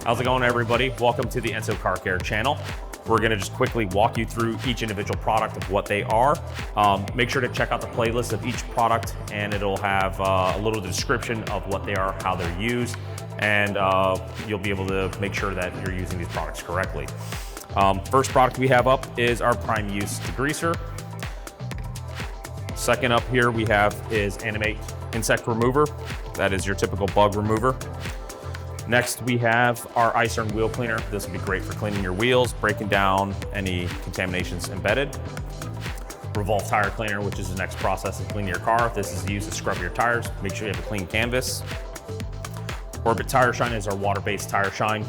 How's it going, everybody? Welcome to the Aenso Car Care channel. We're gonna just quickly walk you through each individual product of what they are. Make sure to check out the playlist of each product, and it'll have a little description of what they are, how they're used, and you'll be able to make sure that you're using these products correctly. First product we have up is our prime use degreaser. Second up here we have is Animate Insect Remover. That is your typical bug remover. Next, we have our iCern wheel cleaner. This will be great for cleaning your wheels, breaking down any contaminations embedded. Revolve tire cleaner, which is the next process of cleaning your car. This is used to scrub your tires. Make sure you have a clean canvas. Orbit Tire Shine is our water-based tire shine.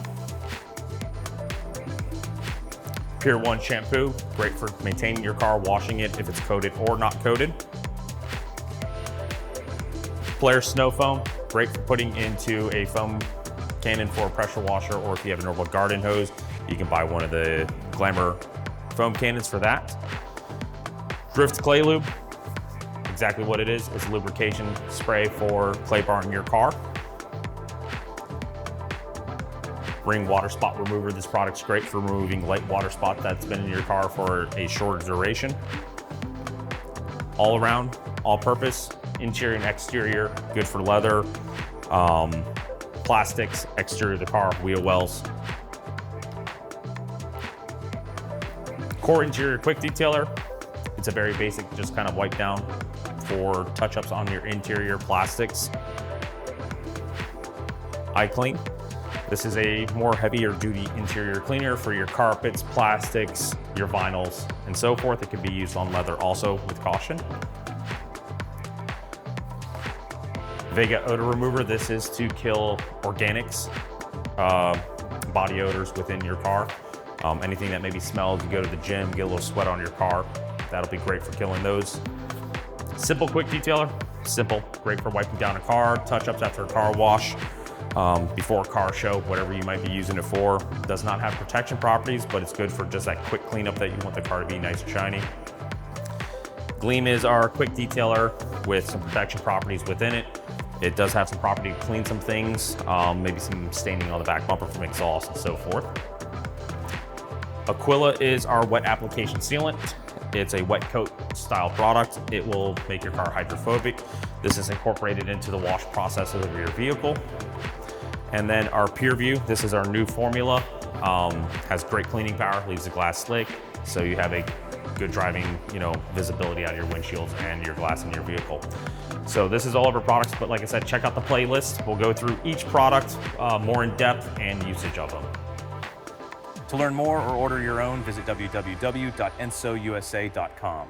Pure One shampoo, great for maintaining your car, washing it if it's coated or not coated. Flare Snow Foam, great for putting into a foam cannon for a pressure washer, or if you have a normal garden hose, you can buy one of the Glamour foam cannons for that. Drift Clay Lube, exactly what it is. It's a lubrication spray for clay bar in your car. Ring Water Spot Remover. This product's great for removing light water spot that's been in your car for a shorter duration. All around, all purpose, interior and exterior, good for leather, plastics, exterior of the car, wheel wells. Core Interior Quick Detailer. It's a very basic, just kind of wipe down for touch-ups on your interior plastics. iClean. This is a more heavier duty interior cleaner for your carpets, plastics, your vinyls, and so forth. It can be used on leather also with caution. Vega Odor Remover. This is to kill organics, body odors within your car. Anything that maybe smells, you go to the gym, get a little sweat on your car. That'll be great for killing those. Simple Quick Detailer. Simple, great for wiping down a car, touch-ups after a car wash, before a car show, whatever you might be using it for. Does not have protection properties, but it's good for just that quick cleanup that you want the car to be nice and shiny. Gleam is our quick detailer with some protection properties within it. It does have some property to clean some things, maybe some staining on the back bumper from exhaust and so forth. Aquila is our wet application sealant. It's a wet coat style product. It will make your car hydrophobic. This is incorporated into the wash process of your vehicle. And then our Pure View, this is our new formula. Has great cleaning power, leaves the glass slick, so you have a good driving, visibility out of your windshields and your glass in your vehicle. So this is all of our products, but like I said, check out the playlist. We'll go through each product more in depth and usage of them. To learn more or order your own, visit www.ensousa.com.